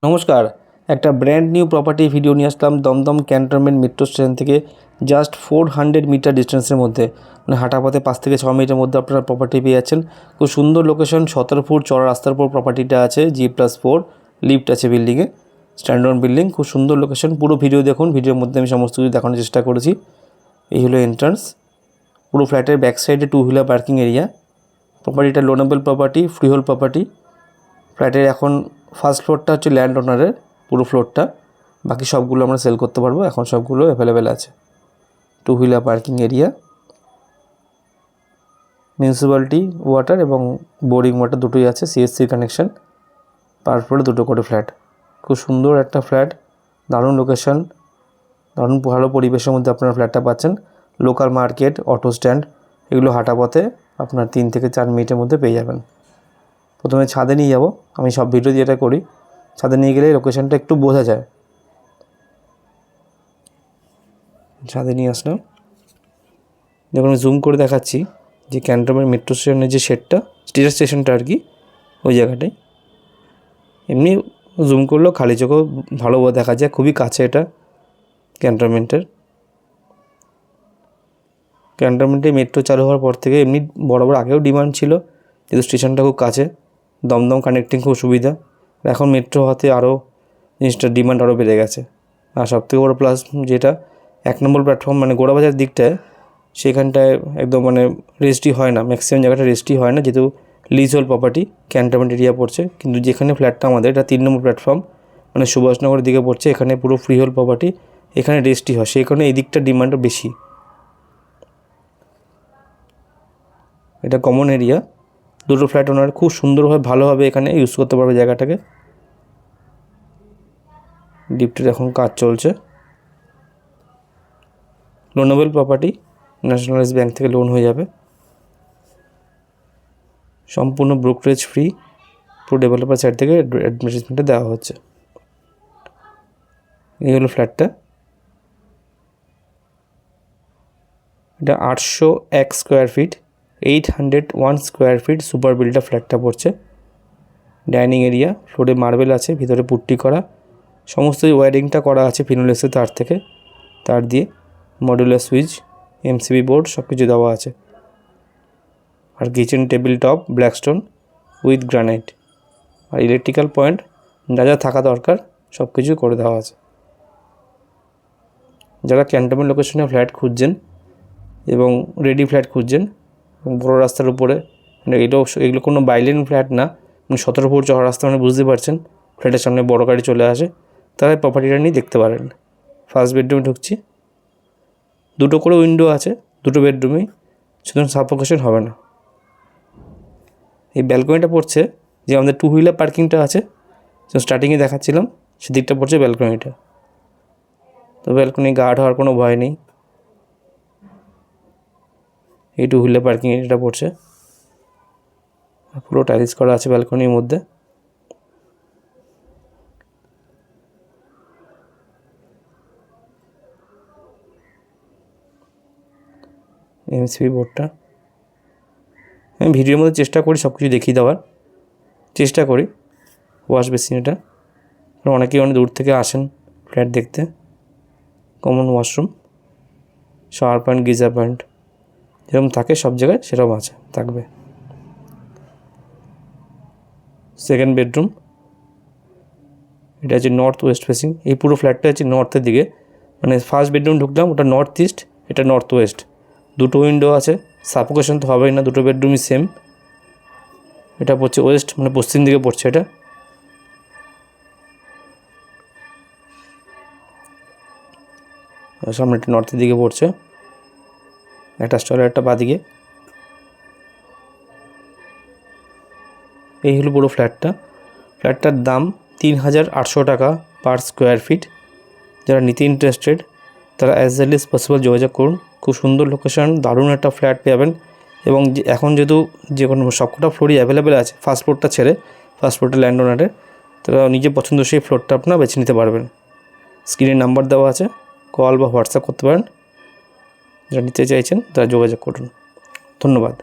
নমস্কার, একটা brand new property video নিয়ে আসলাম দমদম ক্যান্টনমেন্ট মেট্রো স্টেশন থেকে জাস্ট 400 মিটার ডিস্টেন্সের মধ্যে, মানে হাঁটা পথে 5 থেকে 6 মিনিটের মধ্যে আপনারা প্রপার্টি পেয়ে যাচ্ছেন। খুব সুন্দর লোকেশন, 17 ফুট চড়া রাস্তার উপর প্রপার্টিটা আছে, G+4 লিফট আছে বিল্ডিংয়ে, স্ট্যান্ডার্ড বিল্ডিং, খুব সুন্দর লোকেশন। পুরো ভিডিও দেখুন, ভিডিওর মধ্যে আমি সমস্ত কিছু দেখানোর চেষ্টা করেছি। এই হলো এন্ট্রান্স, পুরো ফ্ল্যাটের ব্যাক সাইডে 2 হুইলার পার্কিং এরিয়া। প্রপার্টিটা লোনেবল প্রপার্টি, ফ্রিহোল্ড প্রপার্টি। ফ্ল্যাটের এখন ফার্স্ট ফ্লোরটা হচ্ছে ল্যান্ড ওনারের, পুরো ফ্লোরটা, বাকি সবগুলো আমরা সেল করতে পারবো, এখন সবগুলো অ্যাভেলেবেল আছে। 2 wheeler parking area, municipality water এবং বোরিং ওয়াটার দুটোই আছে, CSC কানেকশন, পার ফ্লোরে 2টো করে ফ্ল্যাট। খুব সুন্দর একটা ফ্ল্যাট, দারুণ লোকেশন, দারুণ ভালো পরিবেশের মধ্যে আপনারা ফ্ল্যাটটা পাচ্ছেন। লোকাল মার্কেট, অটো স্ট্যান্ড, এগুলো হাঁটা পথে আপনার 3 থেকে 4 মিনিটের মধ্যে পেয়ে যাবেন। প্রথমে ছাদে নিয়ে যাব, আমি সব ভিডিও যেটা করি ছাদে নিয়ে গেলে লোকেশনটা একটু বোঝা যায়। ছাদে নিয়ে আসলাম, যখন আমি জুম করে দেখাচ্ছি যে ক্যান্টনমেন্ট মেট্রো স্টেশনের যে স্টেশনটা আর কি, ওই জায়গাটায় এমনি জুম করলেও খালি চোখেও ভালো দেখা যায়, খুবই কাছে এটা ক্যান্টনমেন্টে মেট্রো চালু হওয়ার পর থেকে এমনি বরাবর আগেও ডিমান্ড ছিল, যেহেতু স্টেশনটা খুব কাছে, দমদম কানেক্টিং খুব সুবিধা। এখন মেট্রো হতে আরও জিনিসটার ডিমান্ড আরও বেড়ে গেছে। আর সবথেকে বড়ো প্লাস যেটা, 1 নম্বর প্ল্যাটফর্ম মানে গোড়াবাজার দিকটায়, সেখানটায় একদম মানে রেজিস্ট্রি হয় না, ম্যাক্সিমাম জায়গাটা রেজিস্ট্রি হয় না, যেহেতু লিজহোল্ড প্রপার্টি ক্যান্টনমেন্ট এরিয়া পড়ছে। কিন্তু যেখানে ফ্ল্যাটটা আমাদের, এটা 3 নম্বর প্ল্যাটফর্ম, মানে সুভাষনগরের দিকে পড়ছে, এখানে পুরো ফ্রিহোল্ড প্রপার্টি, এখানে রেজিস্ট্রি হয়, সেই কারণে এই দিকটার ডিমান্ডও বেশি। এটা কমন এরিয়া, 2টো ফ্ল্যাট ওনার খুব সুন্দরভাবে ভালোভাবে এখানে ইউজ করতে পারবে জায়গাটাকে। লিফটের এখন কাজ চলছে, লোনেবল প্রপার্টি, ন্যাশনালাইজ ব্যাংক থেকে লোন হয়ে যাবে, সম্পূর্ণ ব্রোকারেজ ফ্রি, পুরো ডেভেলপার সাইড থেকে অ্যাডভার্টাইজমেন্টে দেওয়া হচ্ছে। এই হলো ফ্ল্যাটটা, এটা 801 square feet, 801 square feet super builder ফ্ল্যাটটা পড়ছে। ডাইনিং এরিয়া, ফ্লোরে মার্বেল আছে, ভিতরে পুট্টি করা, সমস্ত ওয়্যারিংটা করা আছে ফিনোলেক্সের তার দিয়ে, মডুলার সুইচ, MCB বোর্ড সব কিছু দেওয়া আছে। আর kitchen table top blackstone with granite, আর ইলেকট্রিক্যাল পয়েন্ট যা যা থাকা দরকার সব কিছু করে দেওয়া আছে। যারা ক্যান্টনমেন্ট লোকেশনে ফ্ল্যাট খুঁজছেন এবং রেডি ফ্ল্যাট খুঁজছেন বড় রাস্তার উপরে, এগুলো কোনো বাইলেন ফ্ল্যাট না, 17 ফুট চড়া রাস্তা, মানে বুঝতে পারছেন, ফ্ল্যাটের সামনে বড় গাড়ি চলে আসে, তারা প্রপার্টিটা নিয়ে দেখতে পারেন। ফার্স্ট বেডরুমে ঢুকছি, 2টো করে উইন্ডো আছে, 2টো বেডরুমেই, সুতরাং সাফোকেশন হবে না। এই ব্যালকনিটা পড়ছে যে আমাদের 2 হুইলার পার্কিংটা আছে, স্টার্টিংয়ে দেখাচ্ছিলাম, সেদিকটা পড়ছে ব্যালকনিটা। তো ব্যালকনি গার্ড হওয়ার কোনো ভয় নেই। এই 2 হুইলার পার্কিং এরিয়াটা পড়ছে, পুরো টাইলস করা আছে ব্যালকনির মধ্যে। MCB বোর্ডটা আমি ভিডিওর মধ্যে চেষ্টা করি সব কিছু দেখিয়ে দেওয়ার চেষ্টা করি। ওয়াশ বেসিন, এটা অনেকেই অনেক দূর থেকে আসেন ফ্ল্যাট দেখতে। Common washroom, shower point, geyser point যেরকম থাকে সব জায়গায় সেরকম থাকবে। সেকেন্ড বেডরুম, এটা হচ্ছে নর্থ ওয়েস্ট ফেসিং, এই পুরো ফ্ল্যাটটা হচ্ছে নর্থের দিকে, মানে ফার্স্ট বেডরুম ঢুকলাম ওটা নর্থ ইস্ট, এটা নর্থ ওয়েস্ট, 2টো উইন্ডো আছে, সাফোকেশন তো হবেই না, 2টো বেডরুমই সেম। এটা পড়ছে ওয়েস্ট, মানে পশ্চিম দিকে পড়ছে এটা। সামনে একটা নর্থের দিকে পড়ছে, একটা স্টলের একটা বাদিকে। এই হলো পুরো ফ্ল্যাটটার দাম 3800 টাকা পার স্কোয়ার ফিট। যারা নিতে ইন্টারেস্টেড তারা অ্যাজ আর্লি অ্যাজ পসিবল যোগাযোগ করুন। খুব সুন্দর লোকেশন, দারুণ একটা ফ্ল্যাট পাবেন। এবং এখন যেহেতু যে কোনো সবকটা ফ্লোরই অ্যাভেলেবেল আছে, ফার্স্ট ফ্লোরটা ছেড়ে, ফার্স্ট ফ্লোরটা ল্যান্ড ওনারের, তারা নিজে পছন্দ সেই ফ্লোরটা আপনারা বেছে নিতে পারবেন। স্ক্রিনে নাম্বার দেওয়া আছে, কল বা হোয়াটসঅ্যাপ করতে পারেন। যারা নিতে চাইছেন তারা যোগাযোগ করুন। ধন্যবাদ।